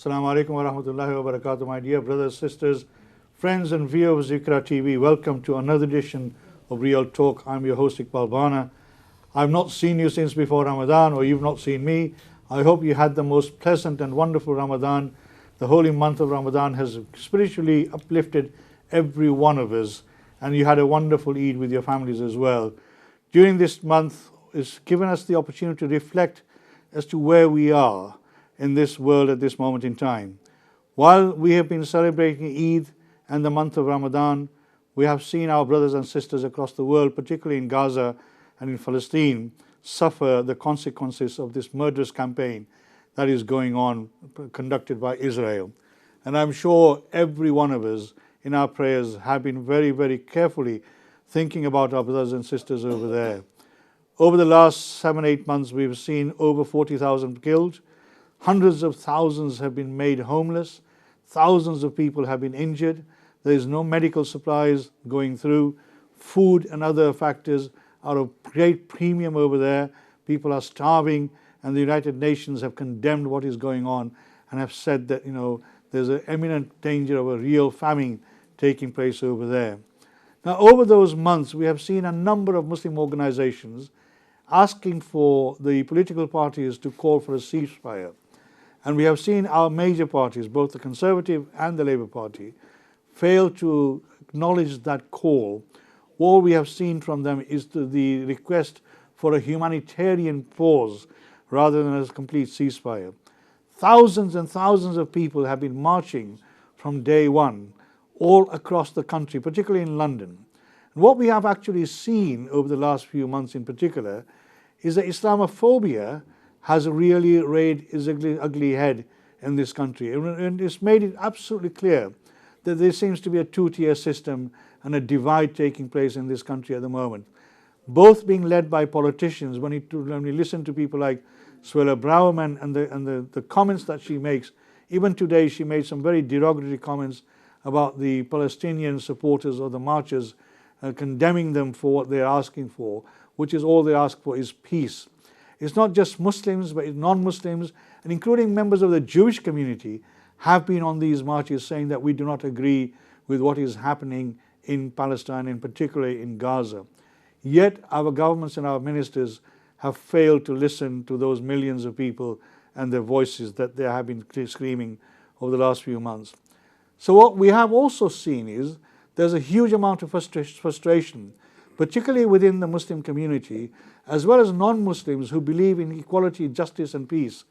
Assalamu alaikum wa rahmatullahi wa barakatuh, my dear brothers, sisters, friends and viewers of Zikra TV. Welcome to another edition of Real Talk. I'm your host Iqbal Bana. I've not seen you since before Ramadan, or you've not seen me. I hope you had the most pleasant and wonderful Ramadan. The holy month of Ramadan has spiritually uplifted every one of us, and you had a wonderful Eid with your families as well. During this month, it's given us the opportunity to reflect as to where we are in this world at this moment in time. While we have been celebrating Eid and the month of Ramadan, we have seen our brothers and sisters across the world, particularly in Gaza and in Palestine, suffer the consequences of this murderous campaign that is going on, conducted by Israel. And I'm sure every one of us in our prayers have been very, very carefully thinking about our brothers and sisters over there. Over the last 7-8 months, we've seen over 40,000 killed. Hundreds of thousands have been made homeless. Thousands of people have been injured. There is no medical supplies going through. Food and other factors are of great premium over there. People are starving, and the United Nations have condemned what is going on and have said that, there's an imminent danger of a real famine taking place over there. Now, over those months, we have seen a number of Muslim organizations asking for the political parties to call for a ceasefire. And we have seen our major parties, both the Conservative and the Labour Party, fail to acknowledge that call. All we have seen from them is the request for a humanitarian pause rather than a complete ceasefire. Thousands and thousands of people have been marching from day one all across the country, particularly in London. And what we have actually seen over the last few months in particular is that Islamophobia has really reared its ugly head in this country. And it's made it absolutely clear that there seems to be a two-tier system and a divide taking place in this country at the moment, both being led by politicians. When we listen to people like Suella Braverman and the comments that she makes, even today she made some very derogatory comments about the Palestinian supporters or the marchers, condemning them for what they're asking for, which is all they ask for is peace. It's not just Muslims, but non-Muslims, and including members of the Jewish community, have been on these marches saying that we do not agree with what is happening in Palestine, and particularly in Gaza. Yet our governments and our ministers have failed to listen to those millions of people and their voices that they have been screaming over the last few months. So what we have also seen is there's a huge amount of frustration, particularly within the Muslim community, as well as non-Muslims who believe in equality, justice and peace,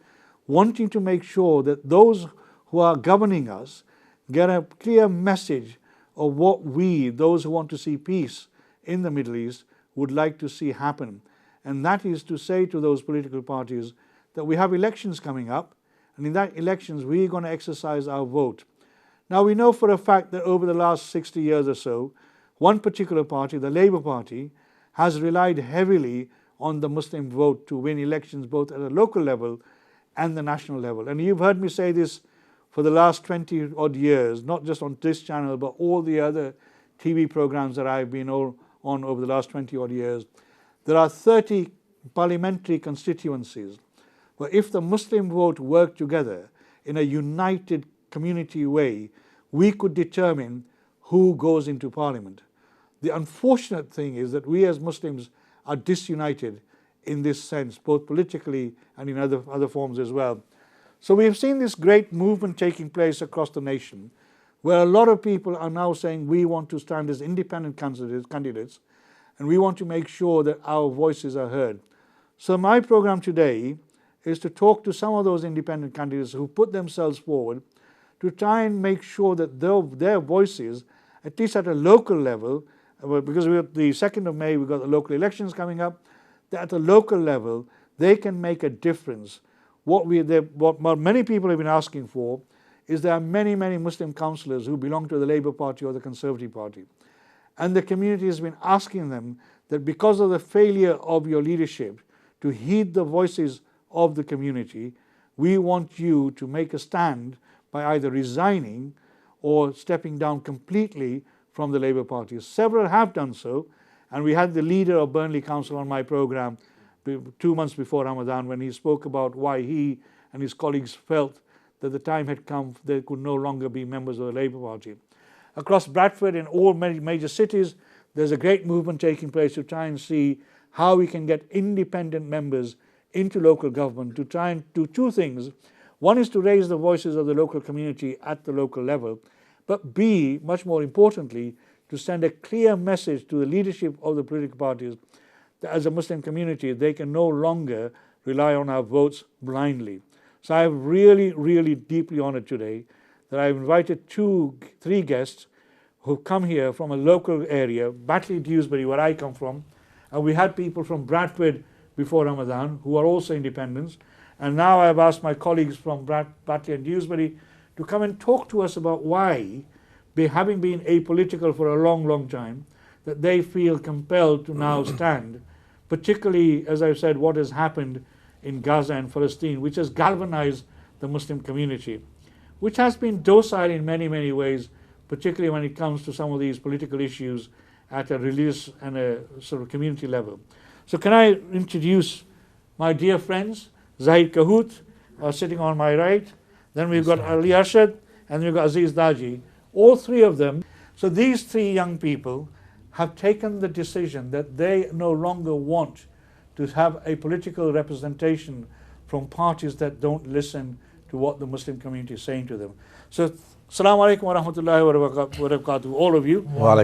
wanting to make sure that those who are governing us get a clear message of what we, those who want to see peace in the Middle East, would like to see happen. And that is to say to those political parties that we have elections coming up, and in that elections we're going to exercise our vote. Now, we know for a fact that over the last 60 years or so, one particular party, the Labour Party, has relied heavily on the Muslim vote to win elections both at a local level and the national level. And you've heard me say this for the last 20 odd years, not just on this channel, but all the other TV programs that I've been on over the last 20 odd years. There are 30 parliamentary constituencies where if the Muslim vote worked together in a united community way, we could determine who goes into parliament. The unfortunate thing is that we as Muslims are disunited in this sense, both politically and in other forms as well. So we have seen this great movement taking place across the nation, where a lot of people are now saying we want to stand as independent candidates, and we want to make sure that our voices are heard. So my program today is to talk to some of those independent candidates who put themselves forward to try and make sure that their voices, at least at a local level, because we have the 2nd of May, we've got the local elections coming up, that at a local level, they can make a difference. What many people have been asking for is there are many, many Muslim councillors who belong to the Labour Party or the Conservative Party. And the community has been asking them that because of the failure of your leadership to heed the voices of the community, we want you to make a stand by either resigning or stepping down completely from the Labour Party. Several have done so, and we had the leader of Burnley Council on my program 2 months before Ramadan when he spoke about why he and his colleagues felt that the time had come they could no longer be members of the Labour Party. Across Bradford and all major cities, there's a great movement taking place to try and see how we can get independent members into local government to try and do two things. One is to raise the voices of the local community at the local level, but B, much more importantly, to send a clear message to the leadership of the political parties that as a Muslim community, they can no longer rely on our votes blindly. So I'm really, really deeply honored today that I've invited three guests who've come here from a local area, Batley, Dewsbury, where I come from, and we had people from Bradford before Ramadan who are also independents, and now I've asked my colleagues from Batley and Dewsbury to come and talk to us about why, having been apolitical for a long, long time, that they feel compelled to now stand, particularly, as I've said, what has happened in Gaza and Palestine, which has galvanized the Muslim community, which has been docile in many, many ways, particularly when it comes to some of these political issues at a religious and a sort of community level. So can I introduce my dear friends, Zahid Kahoot, sitting on my right, then we've got Ali Arshad, and we've got Aziz Daji, all three of them. So these three young people have taken the decision that they no longer want to have a political representation from parties that don't listen to what the Muslim community is saying to them. So, Assalamu alaikum wa rahmatullahi wa barakatuh, all of you.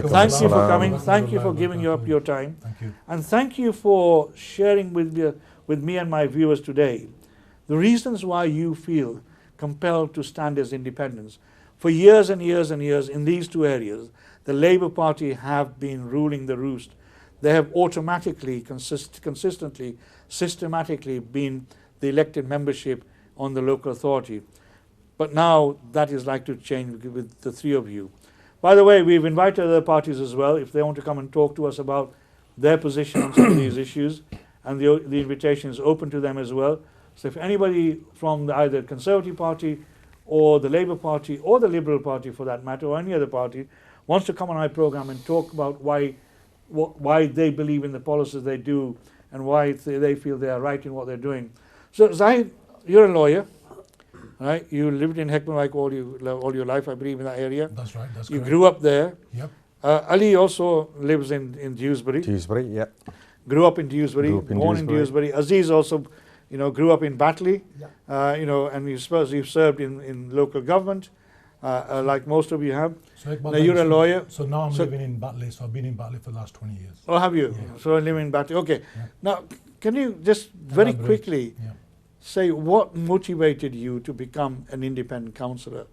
Thank you for coming. Thank you for giving up your time. Thank you. And thank you for sharing with me and my viewers today the reasons why you feel compelled to stand as independents. For years and years and years in these two areas, the Labour Party have been ruling the roost. They have automatically, consistently, systematically been the elected membership on the local authority. But now that is likely to change with the three of you. By the way, we've invited other parties as well if they want to come and talk to us about their position on some of these issues, and the invitation is open to them as well. So if anybody from either Conservative Party or the Labour Party or the Liberal Party for that matter, or any other party, wants to come on my program and talk about why they believe in the policies they do and why they feel they are right in what they're doing. So Zahid, you're a lawyer, right? You lived in Heckman all your life, I believe, in that area. That's right. That's You correct. grew up there. Yep. Ali also lives in Dewsbury. Dewsbury, yeah. Grew up in Dewsbury. Grew up in Born in Dewsbury. Aziz also, grew up in Batley. Yeah. And you suppose you've served in local government, like most of you have. So Iqbal, Now you're a lawyer. So now I'm living in Batley. So I've been in Batley for the last 20 years. Oh, have you? Yeah. So I live in Batley. Okay. Yeah. Now, can you just very Elaborate. quickly Yeah. say what motivated you to become an independent councillor,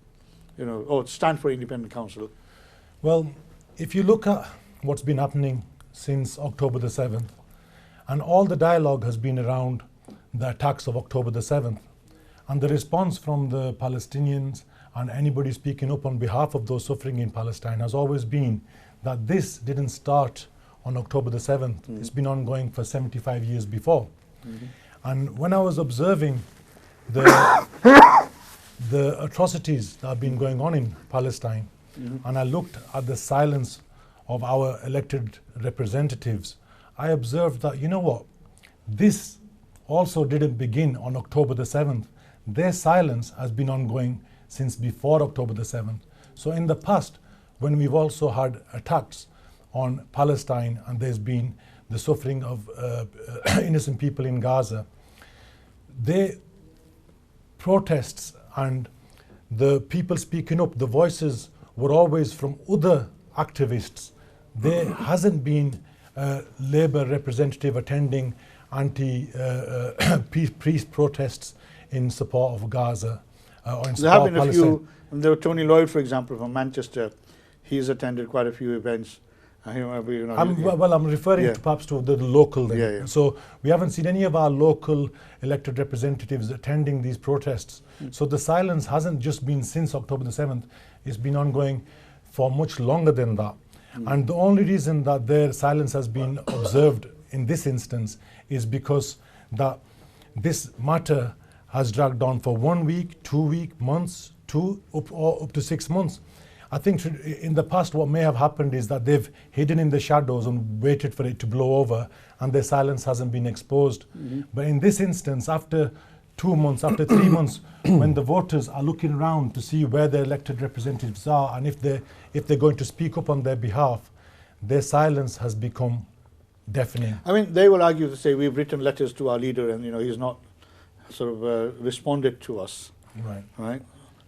or stand for independent council? Well, if you look at what's been happening since October the 7th, and all the dialogue has been around the attacks of October the 7th, and the response from the Palestinians and anybody speaking up on behalf of those suffering in Palestine has always been that this didn't start on October the 7th. Mm-hmm. It's been ongoing for 75 years before. Mm-hmm. And when I was observing the atrocities that have been going on in Palestine, mm-hmm. and I looked at the silence of our elected representatives, I observed that, this also didn't begin on October the 7th. Their silence has been ongoing since before October the 7th. So in the past, when we've also had attacks on Palestine and there's been the suffering of innocent people in Gaza, the protests and the people speaking up, the voices were always from other activists. There hasn't been a Labour representative attending anti-peace protests in support of Gaza or in There have support been of a Palestine. few. There were Tony Lloyd, for example, from Manchester. He's attended quite a few events. I'm referring to perhaps to the local then. Yeah. So we haven't seen any of our local elected representatives attending these protests. So the silence hasn't just been since October the 7th. It's been ongoing for much longer than that. And the only reason that their silence has been observed in this instance is because that this matter has dragged on for 1 week, 2 weeks, months, up to 6 months. I think in the past what may have happened is that they've hidden in the shadows and waited for it to blow over and their silence hasn't been exposed. Mm-hmm. But in this instance, after 2 months, after 3 months, when the voters are looking around to see where their elected representatives are and if they're going to speak up on their behalf, their silence has become deafening. I mean, they will argue to say we've written letters to our leader and he's not sort of responded to us. Right.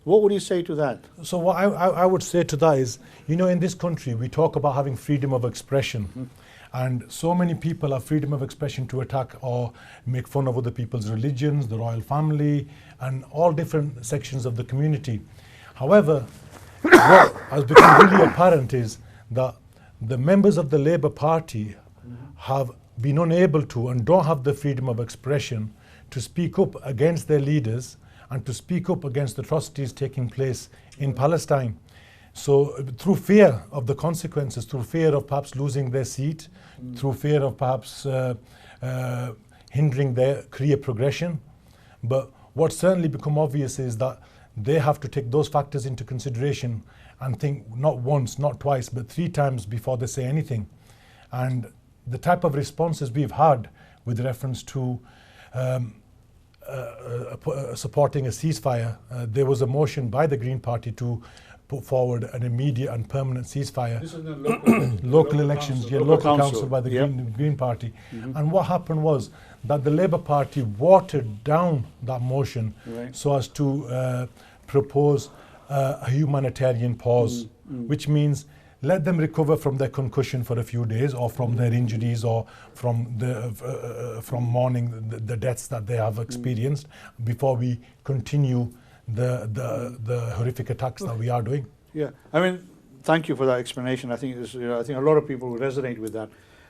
What would you say to that? So what I would say to that is, in this country we talk about having freedom of expression, and so many people have freedom of expression to attack or make fun of other people's religions, the royal family, and all different sections of the community. However, what has become really apparent is that the members of the Labour Party have been unable to and don't have the freedom of expression to speak up against their leaders and to speak up against the atrocities taking place in Palestine. So through fear of the consequences, through fear of perhaps losing their seat, through fear of perhaps hindering their career progression. But what's certainly become obvious is that they have to take those factors into consideration and think not once, not twice, but 3 times before they say anything. And the type of responses we've had with reference to supporting a ceasefire, there was a motion by the Green Party to put forward an immediate and permanent ceasefire. This is the local elections, local council by the Yep. Green Party. And what happened was that the Labour Party watered down that motion so as to propose a humanitarian pause, which means let them recover from their concussion for a few days, or from their injuries, or from mourning the deaths that they have experienced, before we continue the horrific attacks that we are doing. Yeah, I mean, thank you for that explanation. I think I think a lot of people will resonate with that.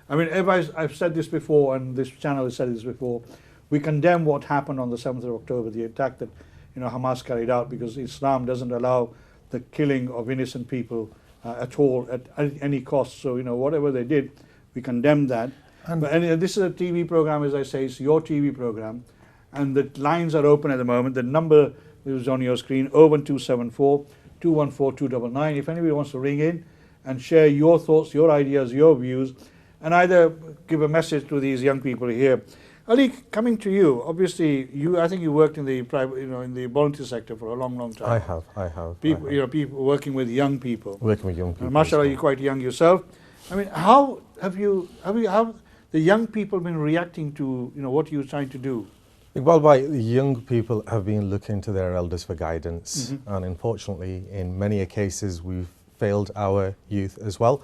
I mean, I've said this before, and this channel has said this before. We condemn what happened on the 7th of October, the attack that Hamas carried out, because Islam doesn't allow the killing of innocent people at all, at any cost. So whatever they did, we condemn that. And this is a TV program, as I say, it's your TV program, and the lines are open at the moment. The number is on your screen, 01274 214 299. If anybody wants to ring in and share your thoughts, your ideas, your views, and either give a message to these young people here. Ali, coming to you, obviously, I think you worked in the private, in the volunteer sector for a long, long time. I have. People, people working with young people. Working with young people. And mashallah, you're quite young yourself. I mean, how have the young people been reacting to, what you're trying to do? Well, the young people have been looking to their elders for guidance, and unfortunately, in many cases, we've failed our youth as well.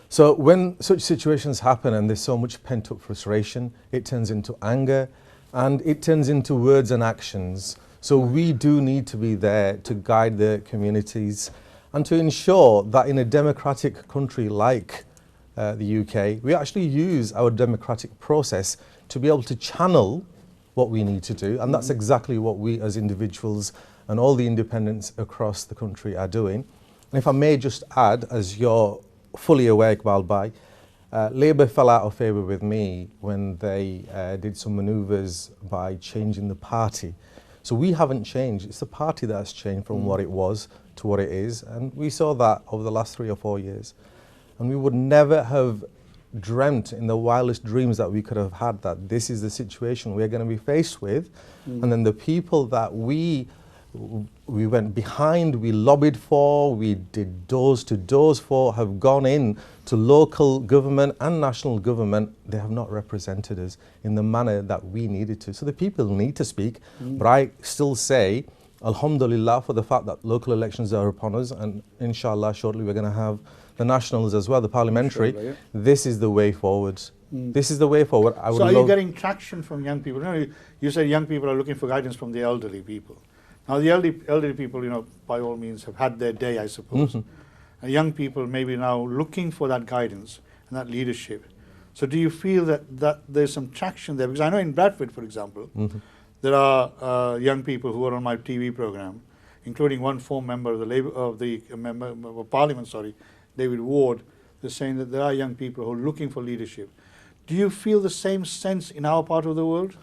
So when such situations happen and there's so much pent-up frustration, it turns into anger and it turns into words and actions. So we do need to be there to guide the communities and to ensure that in a democratic country like the UK, we actually use our democratic process to be able to channel what we need to do. And that's exactly what we as individuals and all the independents across the country are doing. And if I may just add, as you're fully aware, Iqbal Bhai, Labour fell out of favour with me when they did some manoeuvres by changing the party. So we haven't changed. It's the party that has changed from what it was to what it is. And we saw that over the last 3 or 4 years. And we would never have dreamt in the wildest dreams that we could have had that this is the situation we're going to be faced with. And then the people that we went behind, we lobbied for, we did doors to doors for, have gone in to local government and national government. They have not represented us in the manner that we needed to. So the people need to speak. But I still say, alhamdulillah, for the fact that local elections are upon us, and inshallah shortly we're going to have the nationals as well, the parliamentary. Inshallah, yeah. This is the way forward. This is the way forward. So are you getting traction from young people? You said young people are looking for guidance from the elderly people. Now, the elderly people, by all means, have had their day, I suppose. And young people may be now looking for that guidance and that leadership. So do you feel that there's some traction there? Because I know in Bradford, for example, there are young people who are on my TV program, including one former member of the member of Parliament, David Ward. They're saying that there are young people who are looking for leadership. Do you feel the same sense in our part of the world?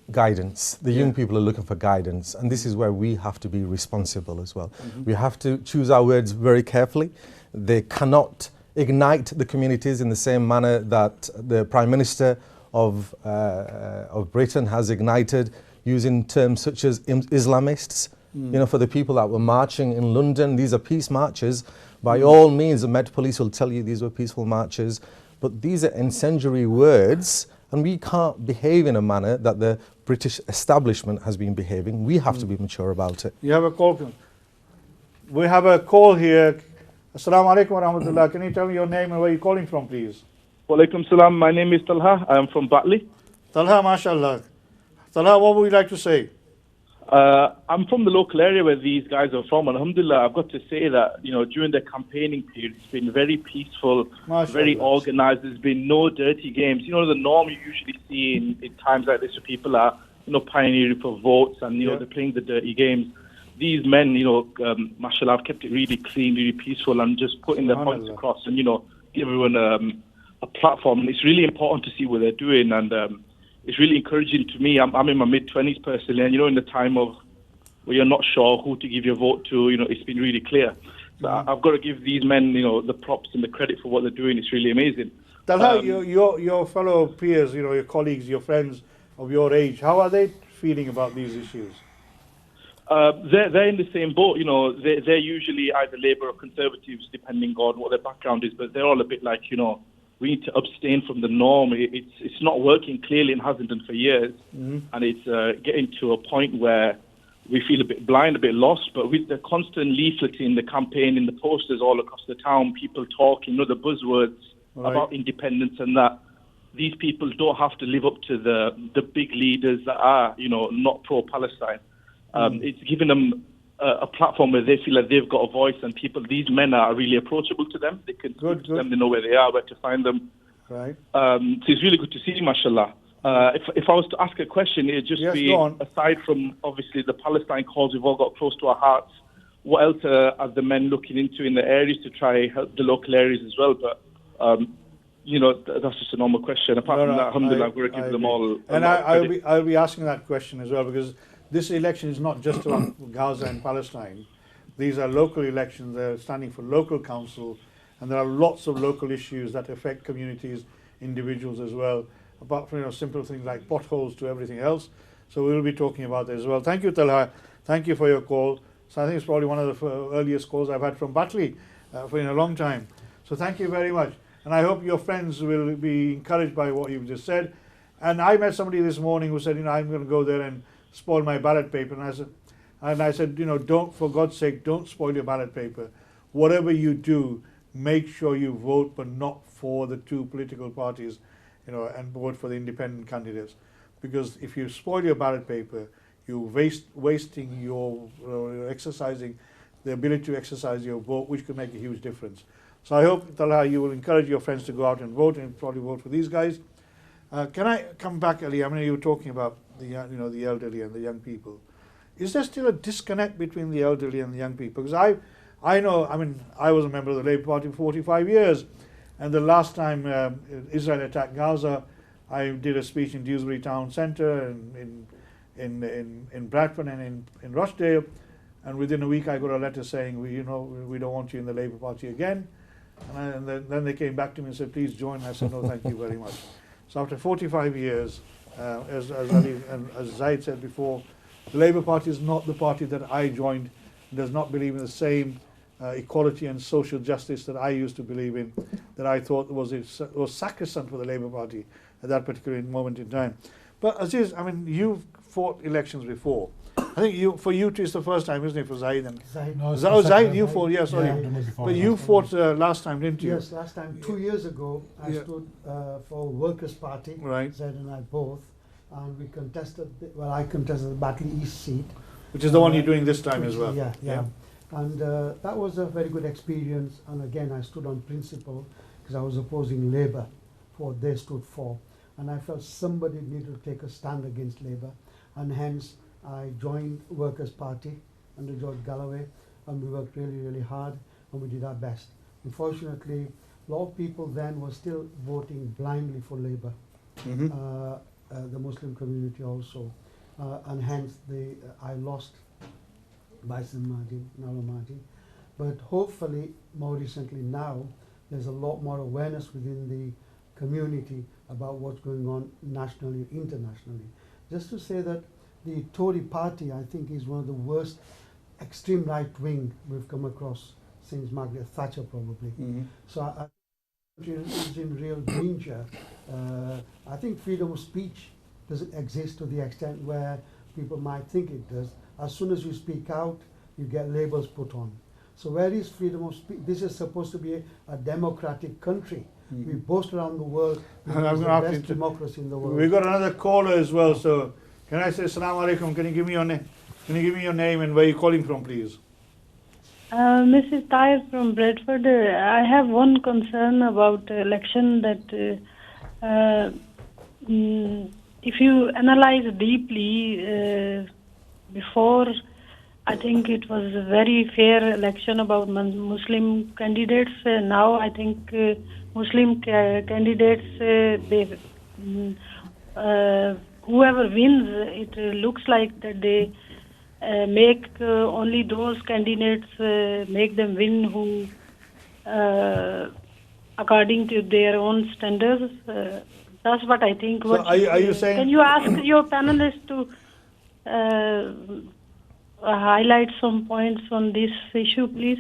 Guidance. The young people are looking for guidance, and this is where we have to be responsible as well. We have to choose our words very carefully. They cannot ignite the communities in the same manner that the Prime Minister of Britain has ignited using terms such as Islamists. You know, for the people that were marching in London, these are peace marches. By all means, the Met Police will tell you these were peaceful marches, but these are incendiary words, and we can't behave in a manner that the British establishment has been behaving. We have to be mature about it. You have a call. We have a call here. Assalamu alaikum wa rahmatullah. Can you tell me your name and where you're calling from, please? Walaikum salam. My name is Talha. I'm from Batley. Talha, mashallah. Talha, what would you like to say? I'm from the local area where these guys are from. Alhamdulillah, I've got to say that, during the campaigning period, it's been very peaceful, very organized. There's been no dirty games. The norm you usually see in times like this where people are, pioneering for votes and, they're playing the dirty games. These men, mashallah, have kept it really clean, really peaceful and just putting their points across and, give everyone a platform. And it's really important to see what they're doing and it's really encouraging to me. I'm in my mid-20s personally, and in the time of where you're not sure who to give your vote to, it's been really clear. So I've got to give these men, the props and the credit for what they're doing. It's really amazing. Talha, your fellow peers, your colleagues, your friends of your age, how are they feeling about these issues? They're in the same boat. They're usually either Labour or Conservatives, depending on what their background is. But they're all a bit like, we need to abstain from the norm. It's not working clearly and hasn't done for years. And it's getting to a point where we feel a bit blind, a bit lost. But with the constant leafleting, the campaign, and the posters all across the town, people talking, the buzzwords about independence and that, these people don't have to live up to the big leaders that are, not pro-Palestine. It's given them a platform where they feel like they've got a voice, and these men are really approachable to them. They can speak to them, they know where they are, where to find them. Right. So it's really good to see, mashallah. If I was to ask a question, it'd just be, aside from obviously the Palestine cause we've all got close to our hearts, what else are the men looking into in the areas to try help the local areas as well? But that's just a normal question. Apart from that, alhamdulillah, we're going to give them all. And I'll be asking that question as well, because this election is not just about Gaza and Palestine. These are local elections. They're standing for local council, and there are lots of local issues that affect communities, individuals as well, apart from simple things like potholes to everything else. So we will be talking about that as well. Thank you, Talha. Thank you for your call. So I think it's probably one of the earliest calls I've had from Batley for in a long time. So thank you very much. And I hope your friends will be encouraged by what you've just said. And I met somebody this morning who said, I'm going to go there and spoil my ballot paper. And I said, don't, for God's sake, don't spoil your ballot paper. Whatever you do, make sure you vote, but not for the two political parties, and vote for the independent candidates. Because if you spoil your ballot paper, you're wasting your exercising the ability to exercise your vote, which could make a huge difference. So I hope, Talha, you will encourage your friends to go out and vote, and probably vote for these guys. Can I come back, Ali? I mean, you were talking about the elderly and the young people. Is there still a disconnect between the elderly and the young people? Because I know, I was a member of the Labour Party for 45 years, and the last time Israel attacked Gaza, I did a speech in Dewsbury Town Centre, in Bradford and in Rochdale, and within a week I got a letter saying, we don't want you in the Labour Party again. And then they came back to me and said, please join. I said, no, thank you very much. So after 45 years, as Ali and as Zaid said before, the Labour Party is not the party that I joined. It does not believe in the same equality and social justice that I used to believe in, that I thought was sacrosanct for the Labour Party at that particular moment in time. But Aziz, you've fought elections before. I think for you it's the first time, isn't it, for Zaid? Zaid, you fought, but you fought last time, didn't you? Yes, last time, 2 years ago, I stood for Workers' Party, Zaid and I both, and we contested, I contested the Batley East seat. Which is the one you're doing this time as well. Yeah. And that was a very good experience, and again, I stood on principle, because I was opposing Labour for what they stood for, and I felt somebody needed to take a stand against Labour, and hence I joined Workers' Party under George Galloway, and we worked really, really hard, and we did our best. Unfortunately, a lot of people then were still voting blindly for Labour, the Muslim community also, and hence I lost by some margin, narrow margin. But hopefully, more recently now, there's a lot more awareness within the community about what's going on nationally, internationally. Just to say that the Tory party, I think, is one of the worst extreme right wing we've come across since Margaret Thatcher, probably. So I think is in real danger. I think freedom of speech doesn't exist to the extent where people might think it does. As soon as you speak out, you get labels put on. So where is freedom of speech? This is supposed to be a democratic country. We boast around the world. It's the best democracy in the world. We've got another caller as well. So can I say Assalamu alaikum? Can you give me your name? Can you give me your name and where you're calling from, please? Mrs. Tyre from Bradford. I have one concern about election that if you analyze deeply, before I think it was a very fair election about Muslim candidates. Now I think Muslim candidates, whoever wins, it looks like that they make only those candidates, make them win who, according to their own standards. That's what I think. So are you saying? Can you ask your panelists to highlight some points on this issue, please?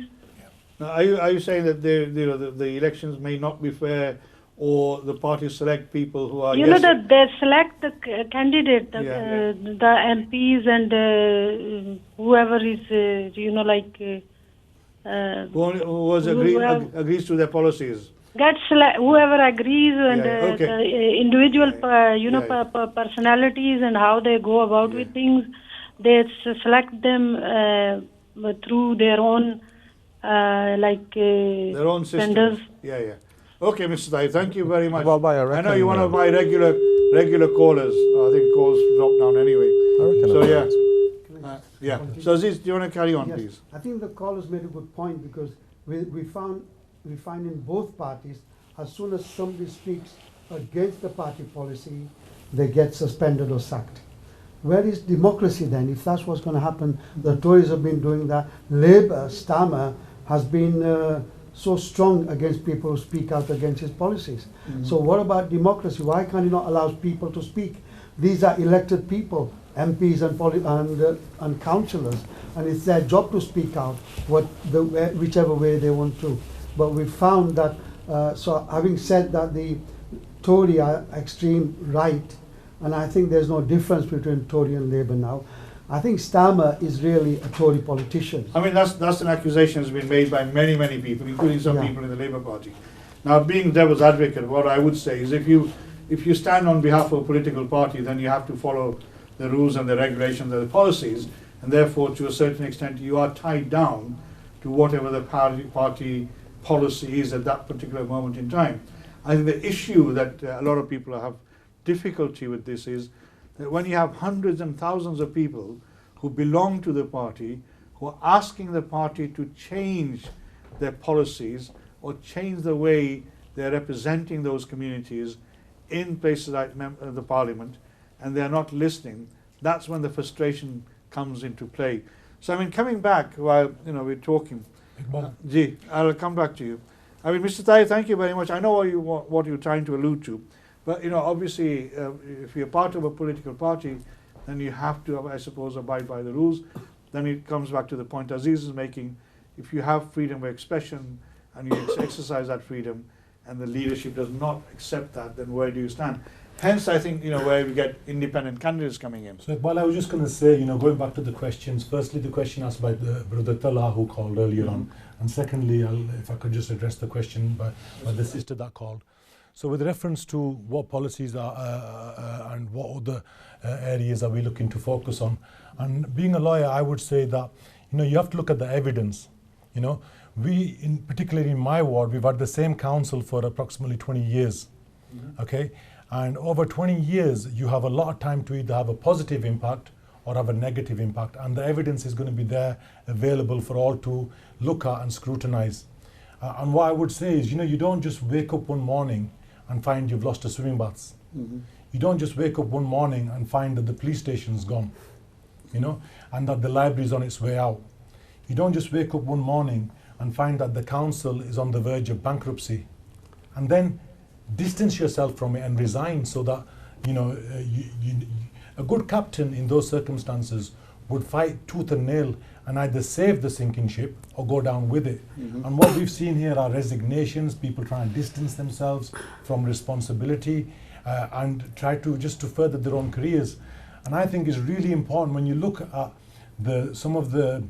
Now, are you saying that the elections may not be fair, or the parties select people who are? You know that they select the candidate, the MPs and whoever is, who agrees to their policies. Whoever agrees and the individual, personalities and how they go about with things, they select them through their own, their own systems. standards. Okay, Mr. Tahir, thank you very much. Well, I know you're one of my regular callers. I think calls drop down anyway. So Aziz, do you want to carry on, please? I think the callers made a good point, because we find in both parties, as soon as somebody speaks against the party policy, they get suspended or sacked. Where is democracy then? If that's what's going to happen, the Tories have been doing that. Labour, Starmer, has been so strong against people who speak out against his policies. So what about democracy? Why can't he not allow people to speak? These are elected people, MPs and councillors, and it's their job to speak out whichever way they want to. But we found that, so having said that, the Tory are extreme right, and I think there's no difference between Tory and Labour now. I think Starmer is really a Tory politician. I mean, that's an accusation that's been made by many people, including some people in the Labour Party. Now, being devil's advocate, what I would say is if you stand on behalf of a political party, then you have to follow the rules and the regulations and the policies, and therefore, to a certain extent, you are tied down to whatever the party policy is at that particular moment in time. I think the issue that a lot of people have difficulty with this is that when you have hundreds and thousands of people who belong to the party, who are asking the party to change their policies or change the way they're representing those communities in places like the parliament, and they're not listening, that's when the frustration comes into play. So I mean, coming back while we're talking, I'll come back to you. I mean, Mr. Tahir, thank you very much. I know what you're trying to allude to, but obviously, if you're part of a political party, then you have to, I suppose, abide by the rules. Then it comes back to the point Aziz is making. If you have freedom of expression and you exercise that freedom, and the leadership does not accept that, then where do you stand? Hence, I think, where we get independent candidates coming in. So, I was just going to say, going back to the questions, firstly, the question asked by the Brother Talha who called earlier on, and secondly, if I could just address the question by the sister that called. So, with reference to what policies are and what other areas are we looking to focus on, and being a lawyer, I would say that, you have to look at the evidence. We, particularly in my ward, we've had the same council for approximately 20 years, okay? And over 20 years, you have a lot of time to either have a positive impact or have a negative impact, and the evidence is going to be there available for all to look at and scrutinize. And what I would say is, you don't just wake up one morning and find you've lost a swimming baths. You don't just wake up one morning and find that the police station's gone, and that the library's on its way out. You don't just wake up one morning and find that the council is on the verge of bankruptcy, and then distance yourself from it and resign so that A good captain in those circumstances would fight tooth and nail and either save the sinking ship or go down with it. And what we've seen here are resignations, people trying to distance themselves from responsibility and try to just to further their own careers. And I think it's really important when you look at some of the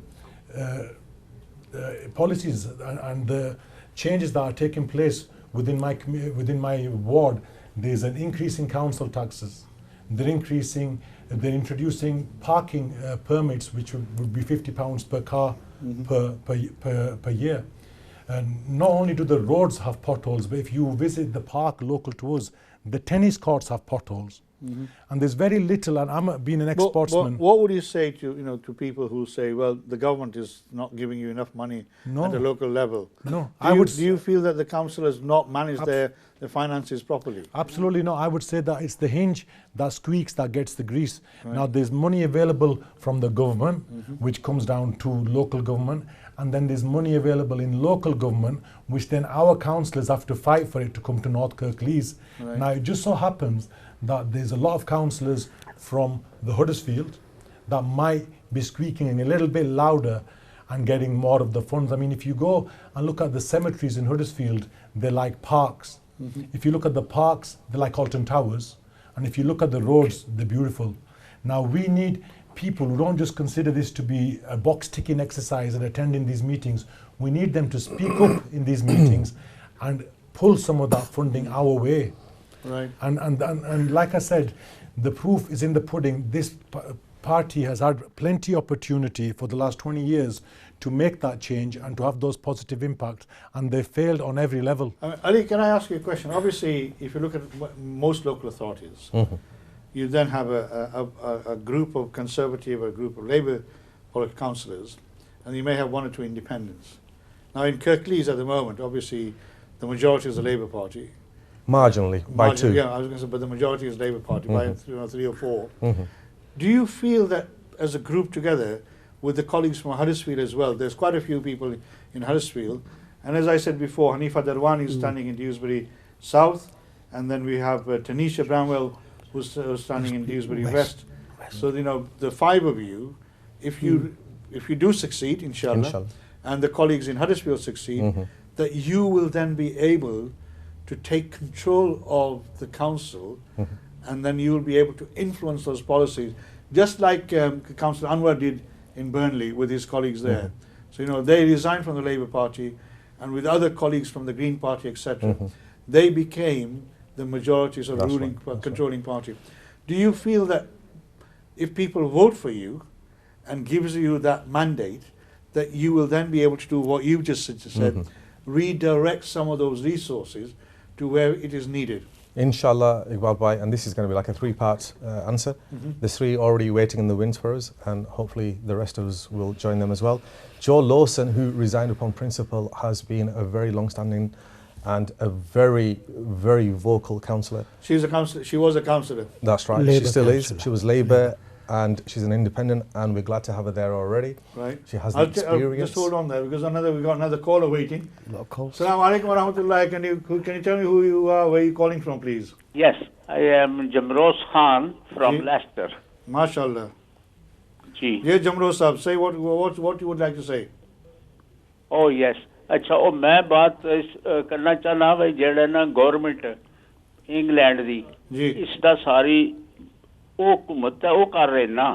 policies and the changes that are taking place within my ward. There's an increase in council taxes. They're introducing parking permits, which would be £50 per car per year. And not only do the roads have potholes, but if you visit the park local to us, the tennis courts have potholes. And there's very little, and I'm being an ex-sportsman. What would you say to to people who say, well, the government is not giving you enough money at the local level? No, do you feel that the council has not managed their finances properly? Absolutely not. I would say that it's the hinge that squeaks that gets the grease. Right. Now there's money available from the government, which comes down to local government, and then there's money available in local government, which then our councillors have to fight for it to come to North Kirklees. Right. Now it just so happens that there's a lot of councillors from the Huddersfield that might be squeaking a little bit louder and getting more of the funds. I mean, if you go and look at the cemeteries in Huddersfield, they're like parks. If you look at the parks, they're like Alton Towers. And if you look at the roads, they're beautiful. Now, we need people who don't just consider this to be a box-ticking exercise and attending these meetings. We need them to speak up in these meetings and pull some of that funding our way. Right. And like I said, the proof is in the pudding. This party has had plenty of opportunity for the last 20 years to make that change and to have those positive impacts, and they failed on every level. Ali, can I ask you a question? Obviously, if you look at most local authorities, you then have a group of Conservative or a group of Labour political councillors, and you may have one or two independents. Now, in Kirklees at the moment, obviously, the majority is the Labour Party. Marginally, by two. Yeah, I was going to say, but the majority is Labour Party by 3 or 4. Do you feel that as a group together with the colleagues from Huddersfield as well, there's quite a few people in Huddersfield, and as I said before, Hanifa Darwani is standing in Dewsbury South, and then we have Tanisha Bramwell who's standing in Dewsbury West. So, the 5 of you, if you do succeed, inshallah, and the colleagues in Huddersfield succeed, that you will then be able to take control of the council, and then you will be able to influence those policies, just like Councillor Anwar did in Burnley with his colleagues there. So, they resigned from the Labour Party, and with other colleagues from the Green Party, etc., they became the majority, sort of ruling, controlling party. Do you feel that if people vote for you and gives you that mandate, that you will then be able to do what you just said, redirect some of those resources to where it is needed? Inshallah, Iqbal Bhai, and this is going to be like a 3-part answer. There's 3 already waiting in the wings for us, and hopefully the rest of us will join them as well. Jo Lawson, who resigned upon principle, has been a very long-standing and a very, very vocal councillor. She's a councillor. She was a councillor. That's right. Labour she still councillor. is. She was Labour, and she's an independent, and we're glad to have her there already. Right. She has the experience. Just hold on there, because we've got another caller waiting. Of course. Assalamu alaikum wa rahmatullah. Can you tell me who you are, where you're calling from, please? Yes, I am Jamroz Khan from Leicester. MashaAllah. Ji. Yeah, Jamroz Sahab, say what you would like to say. Oh yes. अच्छा ਉਹ मैं बात करना चाहना भाई ਜਿਹੜਾ ਨਾ government England ਦੀ ਇਸ ਦਾ ਸਾਰੀ ਉਹ ਹਕੂਮਤ ਹੈ ਉਹ ਕਰ ਰਹੇ ਨਾ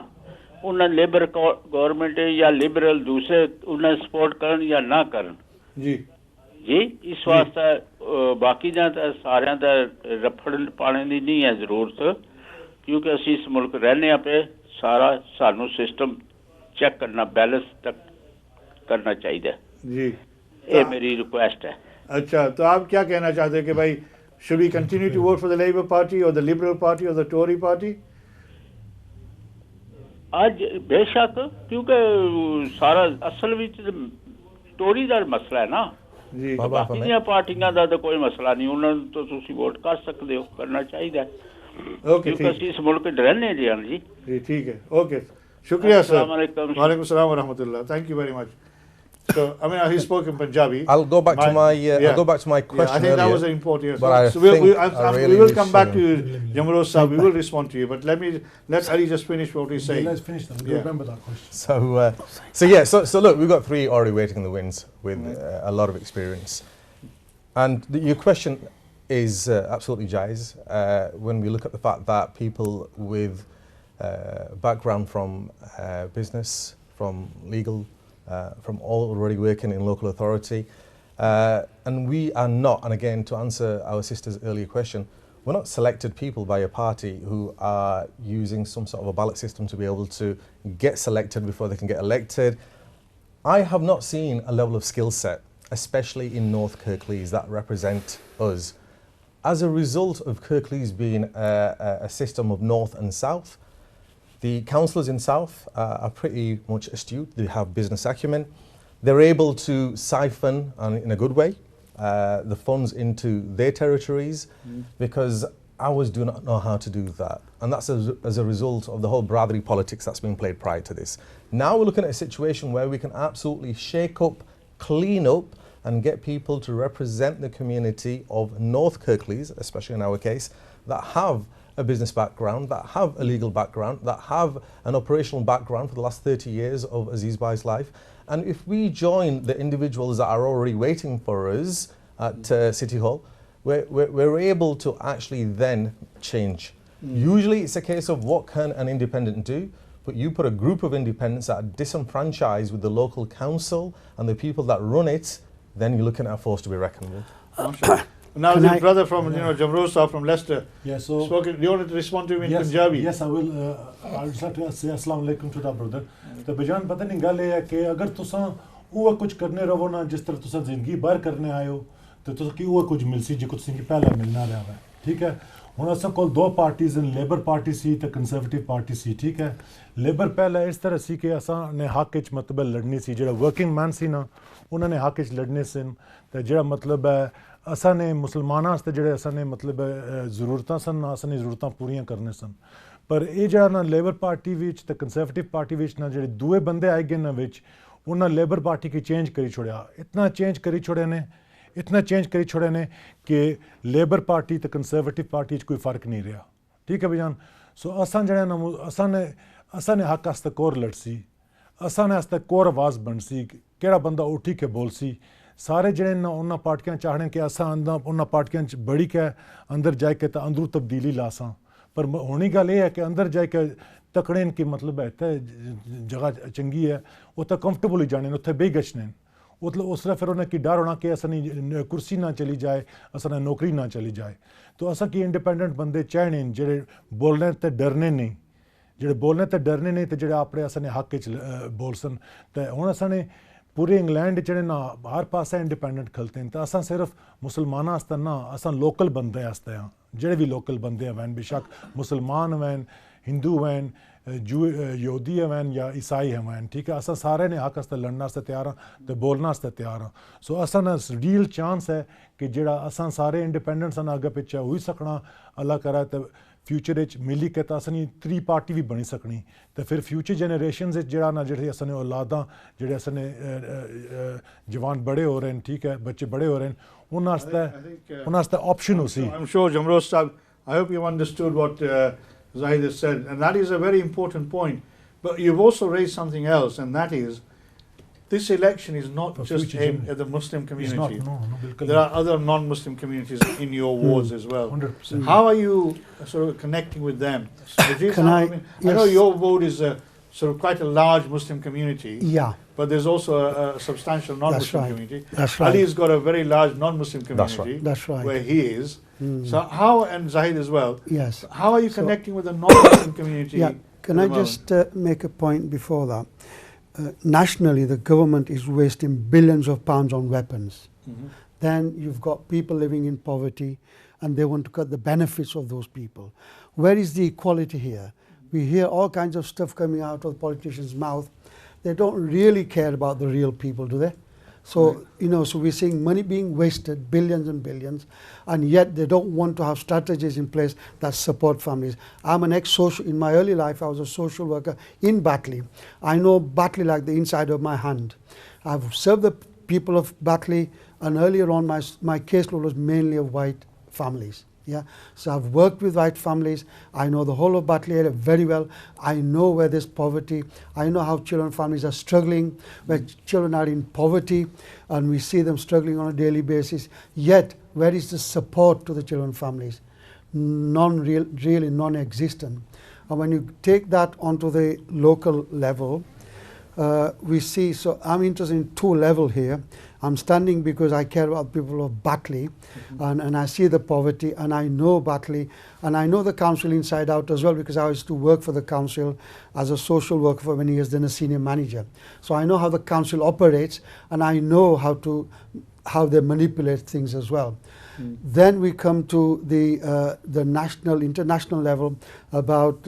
ਉਹਨਾਂ ਲੇਬਰ ਗਵਰਨਮੈਂਟ ਜਾਂ ਲਿਬਰਲ ਦੂਸਰੇ ਉਹਨਾਂ ਸਪੋਰਟ ਕਰਨ ਜਾਂ ਨਾ ਕਰਨ ਜੀ ਇਸ ਵਾਸਤੇ ਬਾਕੀ ਜਾਂ ਸਾਰਿਆਂ ਦਾ ਰਫੜ ਪਾਣੇ ਦੀ ਨਹੀਂ ਹੈ ਜ਼ਰੂਰਤ ਕਿਉਂਕਿ ਅਸੀਂ ਇਸ ਮੁਲਕ ਰਹਿੰਦੇ ਆ ਪਏ ਸਾਰਾ ਸਾਨੂੰ ਸਿਸਟਮ ਚੈੱਕ ਕਰਨਾ ਬੈਲੈਂਸ ਤੱਕ करना चाहिए जी ये मेरी रिक्वेस्ट है अच्छा तो आप क्या कहना चाहते हैं कि भाई should we continue to vote for the Labour Party or the Liberal Party or the Tory Party आज बेशक क्योंकि सारा असल विच टोरी दा मसला है ना जी बाकी दी पार्टियां दा कोई मसला नहीं उन्हां नूं तो तुसीं वोट कर सकदे हो करना चाहिए ओके क्योंकि असीं इस मुल्क च रहने जी ठीक है ओके शुक्रिया सर वालेकुम सलाम व रहमतुल्लाह thank you very much So I mean, he spoke in Punjabi. I'll go back to my I'll go back to my question. I think earlier, that was important. but So I we will come back to you, Jamroz Sahib. We will respond to you, but let Ali just finish what he's saying. Let's finish that. Remember that question. So look, we've got 3 already waiting in the wings with a lot of experience, and your question is absolutely jaiz when we look at the fact that people with background from business, from legal, from already working in local authority, and we are not, and again to answer our sister's earlier question, we're not selected people by a party who are using some sort of a ballot system to be able to get selected before they can get elected. I have not seen a level of skill set, especially in North Kirklees, that represent us. As a result of Kirklees being a system of North and South, the councillors in South are pretty much astute. They have business acumen. They're able to siphon, and in a good way, the funds into their territories because ours do not know how to do that. And that's as a result of the whole brotherly politics that's been played prior to this. Now we're looking at a situation where we can absolutely shake up, clean up, and get people to represent the community of North Kirklees, especially in our case, that have a business background, that have a legal background, that have an operational background for the last 30 years of Aziz Bhai's life. And if we join the individuals that are already waiting for us at City Hall, we're able to actually then change. Usually it's a case of what can an independent do, but you put a group of independents that are disenfranchised with the local council and the people that run it, then you're looking at a force to be reckoned with. Now, the brother from Jamroz Sahib from Leicester. Yeah, so spoken. Do you want to respond to him in Punjabi? Yes, I will. I would like to say Assalamu alaikum to that brother. तो बजान पता नहीं गल है कि अगर तुसा वो कुछ करने रहो ना जिस तरह तुसा जिंदगी भर करने आए हो तो तुसा की वो कुछ मिलसी जो कुछ सिंह पहला मिलना रहा है ठीक है हुन असां कोल 2 पार्टीज हैं लेबर पार्टी सी ते कंजर्वेटिव पार्टी सी ठीक है लेबर पहला इस तरह सी कि असां ने हक विच मतलब लड़नी सी जेड़ा वर्किंग मैन सी ना उन्होंने हक विच लड़ने सन ते जेड़ा मतलब है असां ने मुसलमानां वास्ते जेड़े असां ने मतलब जरूरतां सन असां ने जरूरतां पूरियां करने सन पर ये जेड़ा ना लेबर पार्टी विच ते कंजर्वेटिव पार्टी विच ना जेड़े दूए बंदे आए गए ना विच उन्हां लेबर पार्टी की चेंज करी छोड़िया इतना चेंज करी छोड़े ने कि लेबर पार्टी ते कंजर्वेटिव पार्टी च कोई फर्क नहीं रहा ठीक है भईजान सो असां जेड़ा ना असां ने हक वास्ते कोर लड़सी असां ने वास्ते कोर आवाज़ बनसी केड़ा बंदा उठी के बोलसी सारे जने ना उन्हां पार्टियां चाहने कि असां उन्हां पार्टियां च बड़ी के अंदर जाए के तो अंदरू तब्दीली लासां पर होनी गल ये है कि अंदर जाए के तकड़े की मतलब है जगह चंगी है उत्थे कंफर्टेबल ही जाने उत्थे बेही गछने उसले फिर उन्हें की डर होना कि असनी कुर्सी ना चली जाए असना नौकरी ना चली जाए तो असा की इंडिपेंडेंट बंदे चाहने जेड़े बोलने ते डरने नहीं जेड़े बोलने ते डरने नहीं तो जेड़े अपने असने हक च बोल सन तो हुण असने पूरे इंग्लैंड जेड़े ना हर पासे इंडिपेंडेंट खलते हैं तो असां सिर्फ मुसलमाना आस्ते ना असां लोकल बंदे आस्ते हाँ जेड़े भी लोकल बंदे वैन बेशक मुसलमान वैन हिंदू वैन यहूदी वैन या ईसाई वैन ठीक है असां सारे ने हक आस्ते लड़ने आस्ते तैयार हाँ तो बोलने आस्ते तैयार हाँ सो असां ना रियल चांस है कि जेड़ा असां सारे इंडिपेंडेंट सन अग्गे पिछे होई सकना अल्लाह करे तो फ्यूचर मिली के तो असनी 3 पार्टी भी बनी सकनी तो फिर फ्यूचर जनरेशन जेड़ा ना जेह्ड़ी असने औलादां जेह्ड़े असने जवान बड़े हो रहे हैं ठीक है बच्चे बड़े हो रहे हैं उन आस्ते ऑप्शन होसी I'm sure Jamroz Sahib, I hope you've understood what Zahid has said, and that is a very important point, but you've also raised something else, and that is this election is not just aimed at the Muslim community. It's not, no, there are other non-Muslim communities in your wards as well. 100%. How are you sort of connecting with them? I know your ward is sort of quite a large Muslim community. Yeah. But there's also a substantial non-Muslim community. That's right. Ali's got a very large non-Muslim community. That's right. Where he is. So how, and Zahid as well. Yes. How are you connecting with the non-Muslim community? Yeah. Can I just make a point before that? Nationally, the government is wasting billions of pounds on weapons. Then you've got people living in poverty and they want to cut the benefits of those people. Where is the equality here? We hear all kinds of stuff coming out of politicians' mouth. They don't really care about the real people, do they? So, so we're seeing money being wasted, billions and billions, and yet they don't want to have strategies in place that support families. I'm an ex-social, in my early life I was a social worker in Batley. I know Batley like the inside of my hand. I've served the people of Batley, and earlier on my caseload was mainly of white families. Yeah, so I've worked with white families. I know the whole of Batley area very well. I know where there's poverty. I know how children families are struggling, where children are in poverty, and we see them struggling on a daily basis. Yet, where is the support to the children families? Really non-existent. And when you take that onto the local level, we see, so I'm interested in two levels here. I'm standing because I care about people of Batley, and I see the poverty, and I know Batley, and I know the council inside out as well, because I used to work for the council as a social worker for many years, then a senior manager. So I know how the council operates, and I know how they manipulate things as well. Then we come to the international level about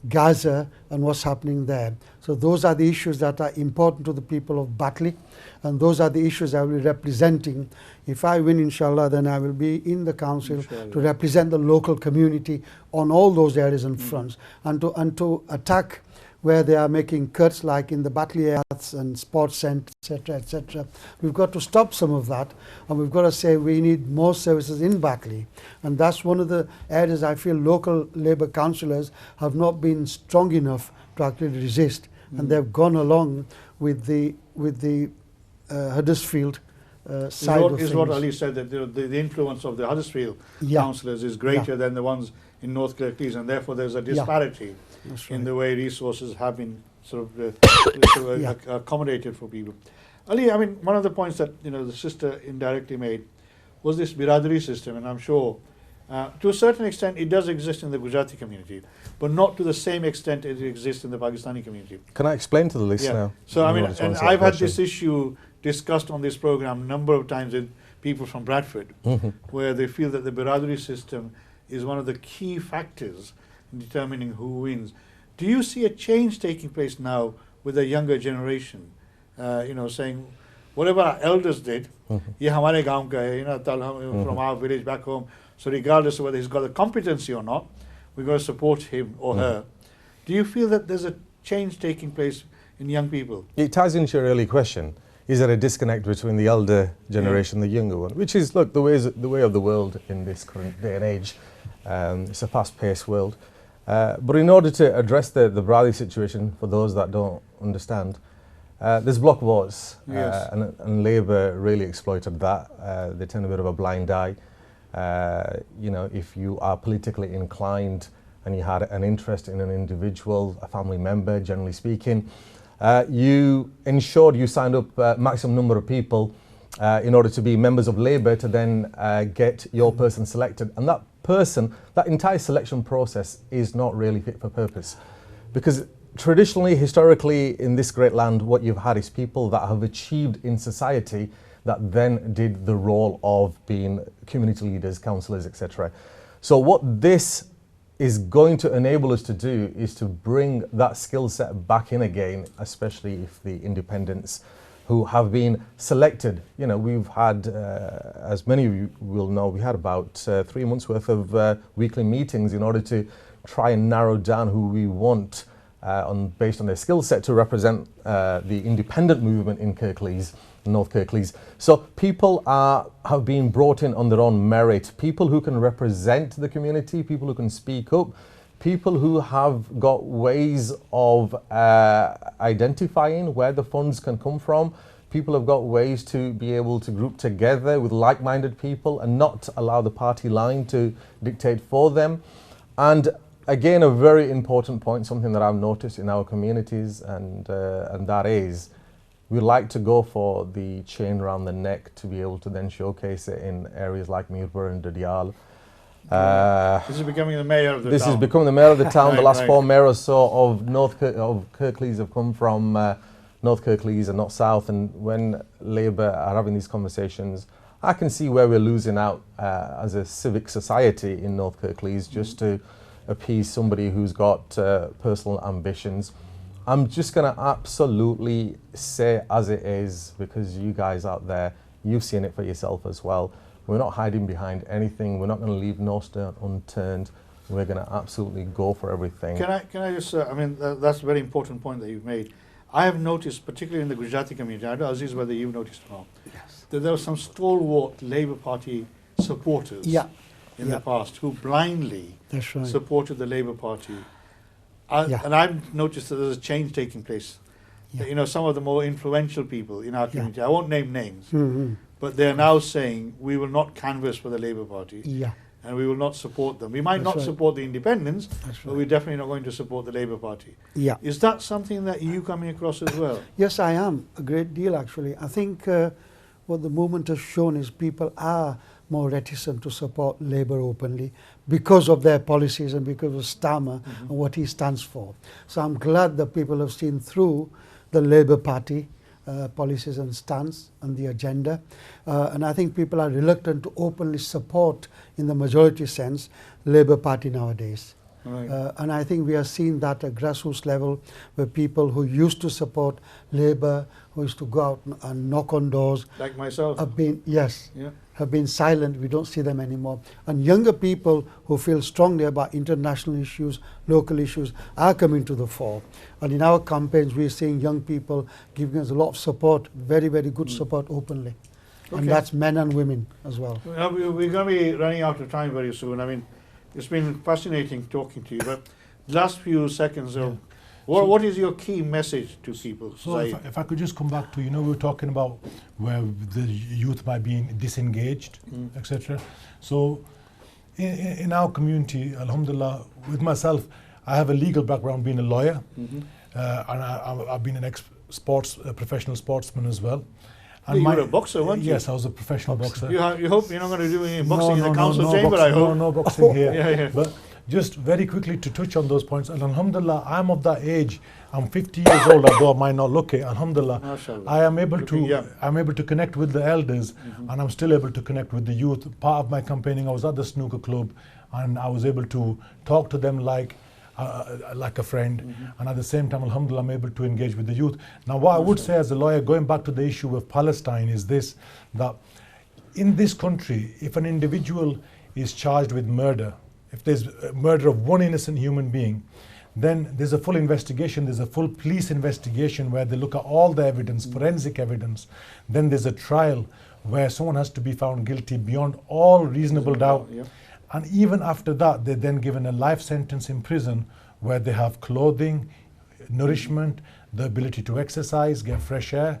Gaza and what's happening there. So those are the issues that are important to the people of Batley, and those are the issues I will be representing. If I win, inshallah, then I will be in the council to represent the local community on all those areas and fronts, and to attack where they are making cuts, like in the Batley Arts and Sports Centre, etc., etc. We've got to stop some of that, and we've got to say we need more services in Batley. And that's one of the areas I feel local Labour councillors have not been strong enough to actually resist, and they've gone along with the Huddersfield side of things. Is what Ali said, that the influence of the Huddersfield councillors is greater than the ones in North Kirklees, and therefore there's a disparity in the way resources have been sort of accommodated for people. Ali, I mean, one of the points that the sister indirectly made was this biradari system, and I'm sure to a certain extent it does exist in the Gujarati community, but not to the same extent it exists in the Pakistani community. Can I explain to the listener? So I mean, and I've had this issue discussed on this program a number of times with people from Bradford, where they feel that the biradari system is one of the key factors in determining who wins. Do you see a change taking place now with the younger generation, saying whatever our elders did, ye hamare gaon ka hai, from our village back home, so regardless of whether he's got the competency or not, we've got to support him or her. Do you feel that there's a change taking place in young people? It ties into your early question. Is there a disconnect between the elder generation and the younger one? Which is, look, the way of the world in this current day and age. It's a fast-paced world. But in order to address the Bradley situation, for those that don't understand, there's block votes, and Labour really exploited that. They turned a bit of a blind eye. If you are politically inclined and you had an interest in an individual, a family member, generally speaking, you ensured you signed up a maximum number of people in order to be members of Labour to then get your person selected. And that person, that entire selection process is not really fit for purpose. Because traditionally, historically, in this great land, what you've had is people that have achieved in society that then did the role of being community leaders, councillors, etc. So what this is going to enable us to do is to bring that skill set back in again, especially if the independents who have been selected, we've had, as many of you will know, we had about 3 months worth of weekly meetings in order to try and narrow down who we want based on their skill set to represent the independent movement in Kirklees, North Kirklees. So people have been brought in on their own merit, people who can represent the community, people who can speak up, people who have got ways of identifying where the funds can come from. People have got ways to be able to group together with like-minded people and not allow the party line to dictate for them. And again, a very important point, something that I've noticed in our communities, and that is, we like to go for the chain around the neck to be able to then showcase it in areas like Mirpur and Dadial. This is becoming the mayor of the town. This is becoming the mayor of the town. The last 4 mayors or so of Kirklees have come from North Kirklees and not South. And when Labour are having these conversations, I can see where we're losing out as a civic society in North Kirklees just to appease somebody who's got personal ambitions. I'm just going to absolutely say as it is, because you guys out there, you've seen it for yourself as well. We're not hiding behind anything. We're not going to leave no stone unturned. We're going to absolutely go for everything. Can I just, that's a very important point that you've made. I have noticed, particularly in the Gujarati community, I don't know, Aziz, whether you've noticed or not, Yes. that there were some stalwart Labour Party supporters Yeah. in the past who blindly That's right. supported the Labour Party. Yeah. And I've noticed that there's a change taking place. Yeah. You know, some of the more influential people in our community, I won't name names, Mhm. but they're now saying we will not canvass for the Labour Party Yeah. and we will not support them. We might That's not right. support the independents, That's but right. we're definitely not going to support the Labour Party. Yeah. Is that something that you coming across as well? Yes, I am. A great deal, actually. I think what the movement has shown is people are more reticent to support Labour openly because of their policies and because of Starmer and what he stands for. So I'm glad that people have seen through the Labour Party policies and stance and the agenda. And I think people are reluctant to openly support, in the majority sense, Labour Party nowadays. Right. And I think we are seeing that at grassroots level, where people who used to support Labour, who used to go out and knock on doors, Like myself. have been, yes, Yeah. have been silent. We don't see them anymore. And younger people who feel strongly about international issues, local issues, are coming to the fore. And in our campaigns, we're seeing young people giving us a lot of support, very, very good support openly. And Okay. that's men and women as well. Now, we're going to be running out of time very soon. I mean, it's been fascinating talking to you, but last few seconds of what is your key message to people? So if I could just come back to, we were talking about where the youth might be disengaged, etc. So in our community, alhamdulillah, with myself, I have a legal background being a lawyer, and I've been an professional sportsman as well. And you were a boxer, weren't you? Yes, I was a professional boxer. You hope you're not going to do any boxing in the council no chamber, I hope. No boxing here. Yeah. But just very quickly to touch on those points, and alhamdulillah, I'm of that age. I'm 50 years old, although I might not look it. Alhamdulillah, MashaAllah. I am able Looking to. young. I'm able to connect with the elders, and I'm still able to connect with the youth. Part of my campaigning, I was at the snooker club, and I was able to talk to them like a friend, and at the same time, alhamdulillah, I'm able to engage with the youth. Now, what I would say as a lawyer, going back to the issue of Palestine, is this: that in this country, if an individual is charged with murder, if there's murder of one innocent human being, then there's a full investigation, there's a full police investigation where they look at all the evidence, forensic evidence. Then there's a trial where someone has to be found guilty beyond all reasonable doubt. Yeah. And even after that, they're then given a life sentence in prison where they have clothing, nourishment, the ability to exercise, get fresh air.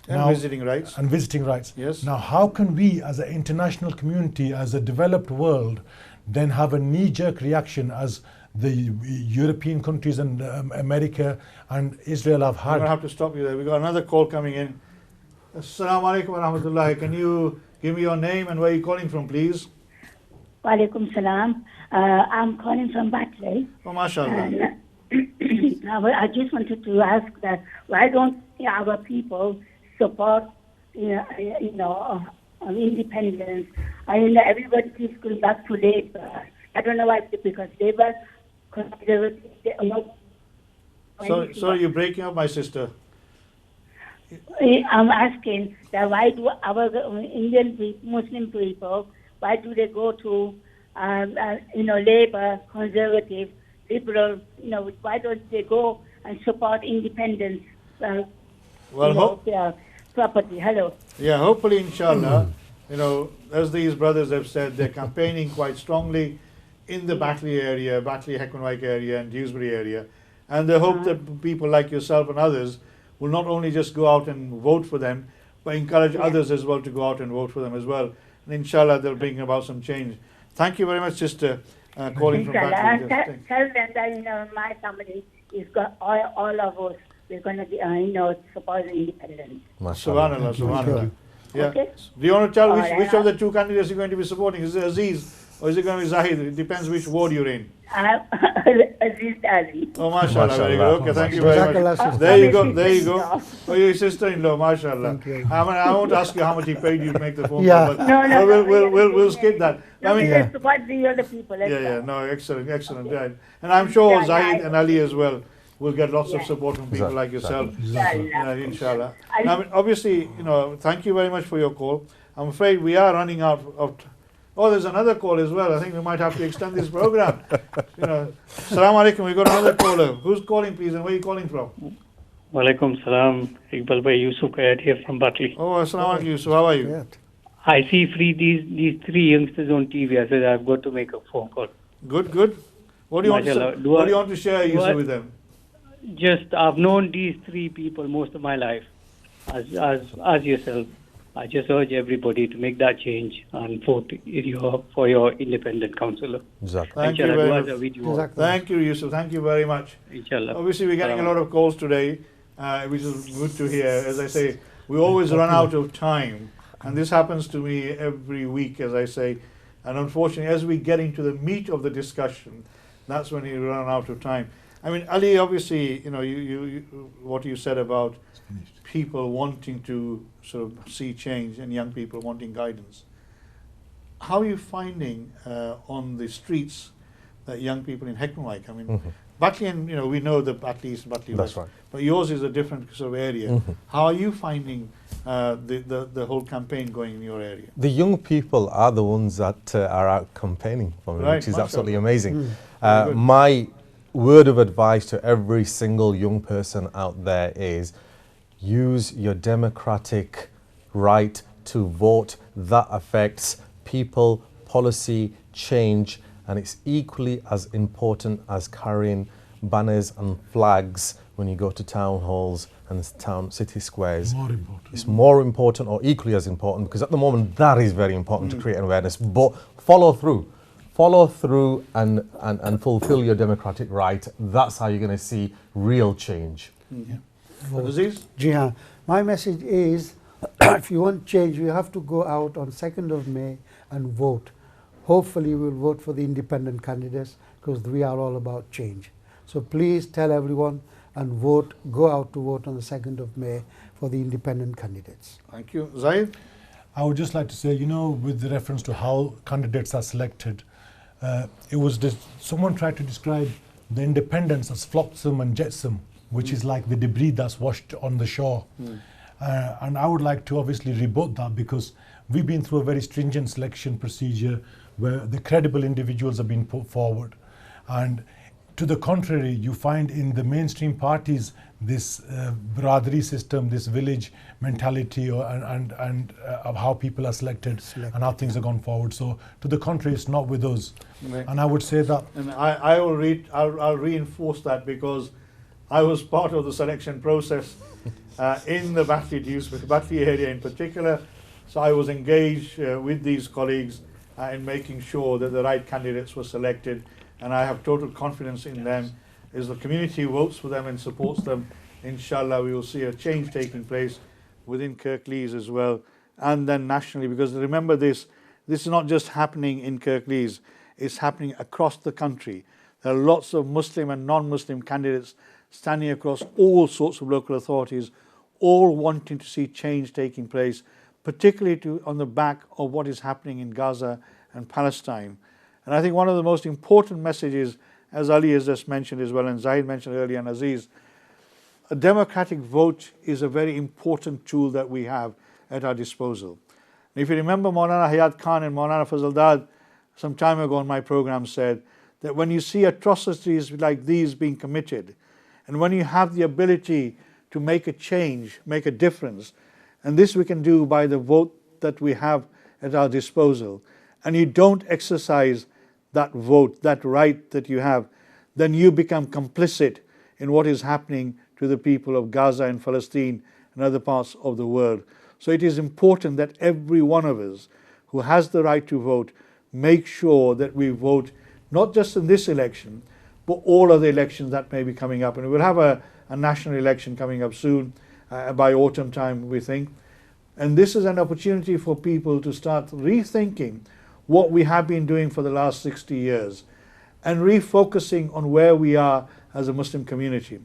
And visiting rights. And visiting rights. Yes. Now, how can we, as an international community, as a developed world, then have a knee-jerk reaction as the European countries and America and Israel have I'm had? going to have to stop you there. We've got another call coming in. Assalamu alaikum wa rahmatullahi. Can you give me your name and where you're calling from, please? Walaikum salam. I'm calling from Batley. Oh, mashallah. I just wanted to ask that why don't our people support, independence? I mean, everybody keeps going back to Labour. I don't know why, because Labour conservative. Sorry, you're breaking up, my sister. I'm asking that why do our Indian Muslim people, why do they go to, Labour, conservative, liberal, why don't they go and support independence? Property. Hello. Yeah, hopefully, inshallah, as these brothers have said, they're campaigning quite strongly in the Batley area, Batley, Heckenwyke area and Dewsbury area. And they hope that people like yourself and others will not only just go out and vote for them, but encourage others as well to go out and vote for them as well. And inshallah, they'll bring about some change. Thank you very much, sister, calling from Batley. Tell them that, my family is got all of us. We're going to be, support independence. Subhanallah, subhanallah. Yeah. Okay. Do you want to tell which right. of the two candidates you're going to be supporting? Is it Aziz or is it going to be Zahid? It depends which ward you're in. Aziz Ali. Oh, mashallah, very good. Okay, thank you very much. Jazakallah, There you go, there you go. Oh, your sister-in-law, mashallah. Thank you. I won't ask you how much he paid you to make the phone Yeah. call, but No, we'll skip that. I mean, let's support the other people. no, excellent. Yeah. And I'm sure Zahid and Ali as well will get lots of support from people like yourself. Inshallah. Now, obviously, thank you very much for your call. I'm afraid we are running out of. Oh, there's another call as well. I think we might have to extend this program. Assalamu alaikum. We got another caller. Who's calling, please, and where are you calling from? Walaikum salam. Iqbal Bhai, Yusuf Kayat here from Batley. Oh, assalamu alaikum, Yusuf. How are you? I see these three youngsters on TV. I said I've got to make a phone call. Good, good. What do you want to Mashallah. say? What do you want to share, Yusuf, with them? Just I've known these three people most of my life, as yourself. I just urge everybody to make that change and vote for your independent councillor. Exactly. Thank you very much. Thank you, Yusuf. Thank you very much. Inshallah. Obviously, we're getting a lot of calls today, which is good to hear. As I say, we always run out of time, and this happens to me every week, as I say. And unfortunately, as we get into the meat of the discussion, that's when you run out of time. I mean, Ali, obviously, you what you said about people wanting to sort of see change and young people wanting guidance. How are you finding on the streets that young people in Heckman like? I mean, Batley, and we know the Batley East, Batley West, right. but yours is a different sort of area. How are you finding the whole campaign going in your area? The young people are the ones that are out campaigning for me, Right, which is mashallah. absolutely amazing. Very good. My word of advice to every single young person out there is use your democratic right to vote. That affects people, policy, change, and it's equally as important as carrying banners and flags when you go to town halls and city squares. More important. It's more important or equally as important, because at the moment that is very important to create an awareness. But follow through and fulfill your democratic right. That's how you're going to see real change. Aziz? Jihan, my message is, if you want change, you have to go out on 2nd of May and vote. Hopefully we'll vote for the independent candidates, because we are all about change. So please tell everyone and vote, go out to vote on the 2nd of May for the independent candidates. Thank you. Zaid? I would just like to say, with the reference to how candidates are selected, it was someone tried to describe the independents as flotsam and jetsam, which is like the debris that's washed on the shore. And I would like to obviously rebut that, because we've been through a very stringent selection procedure where the credible individuals have been put forward. And to the contrary, you find in the mainstream parties this Biradari system, this village mentality, and of how people are selected and how things have gone forward. So to the contrary, it's not with us. Right. And I would say that. And I'll reinforce that, because I was part of the selection process in the Batley area in particular. So I was engaged with these colleagues in making sure that the right candidates were selected, and I have total confidence in them. As the community votes for them and supports them, inshallah we will see a change taking place within Kirklees as well, and then nationally, because remember this is not just happening in Kirklees, it's happening across the country. There are lots of Muslim and non-Muslim candidates standing across all sorts of local authorities, all wanting to see change taking place, particularly on the back of what is happening in Gaza and Palestine. And I think one of the most important messages, as Ali has just mentioned as well, and Zahid mentioned earlier, and Aziz, a democratic vote is a very important tool that we have at our disposal. And if you remember, Maulana Hayat Khan and Maulana Fazaldad some time ago on my program said that when you see atrocities like these being committed, and when you have the ability to make a change, make a difference, and this we can do by the vote that we have at our disposal, and you don't exercise that vote, that right that you have, then you become complicit in what is happening to the people of Gaza and Palestine and other parts of the world. So it is important that every one of us who has the right to vote make sure that we vote not just in this election, but all of the elections that may be coming up. And we'll have a national election coming up soon, by autumn time, we think. And this is an opportunity for people to start rethinking what we have been doing for the last 60 years and refocusing on where we are as a Muslim community.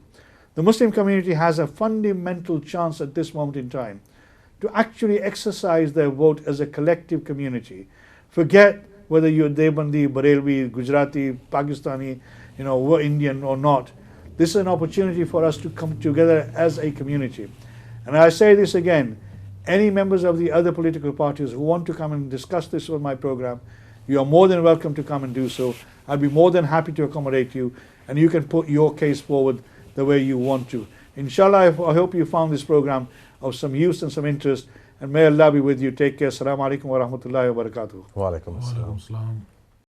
The Muslim community has a fundamental chance at this moment in time to actually exercise their vote as a collective community. Forget whether you're Deobandi, Barelvi, Gujarati, Pakistani, Indian or not. This is an opportunity for us to come together as a community. And I say this again, any members of the other political parties who want to come and discuss this on my program, you are more than welcome to come and do so. I'll be more than happy to accommodate you, and you can put your case forward the way you want to. Inshallah, I hope you found this program of some use and some interest, and may Allah be with you. Take care. Assalamu alaikum wa rahmatullahi wa barakatuh. Wa alaikum Wa alaikum assalam.